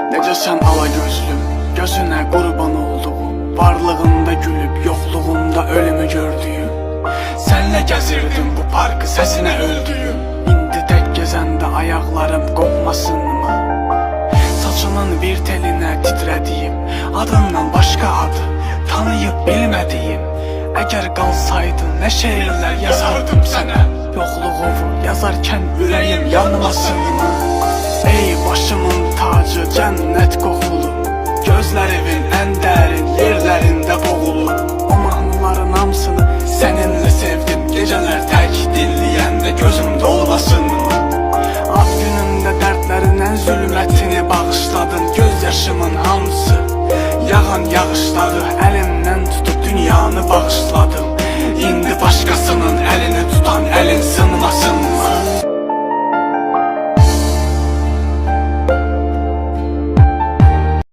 Necə sən ala gözlüm, gözünə qurban olduğum, varlığında gülüb, yoxluğunda ölümü gördüyüm. Sənlə gəzirdim bu parkı, səsinə öldüyüm. İndi tək gəzəndə ayaqlarım qopmasınmı? Saçının bir telinə titrədiyim, adından başqa adı tanıyıb bilmədiyim. Əgər qalsaydın nə şeirlər yazardım sənə, yoxluğumu yazarkən ürəyim yanmasınmı? Ey başımın tacı, cənnət qoxu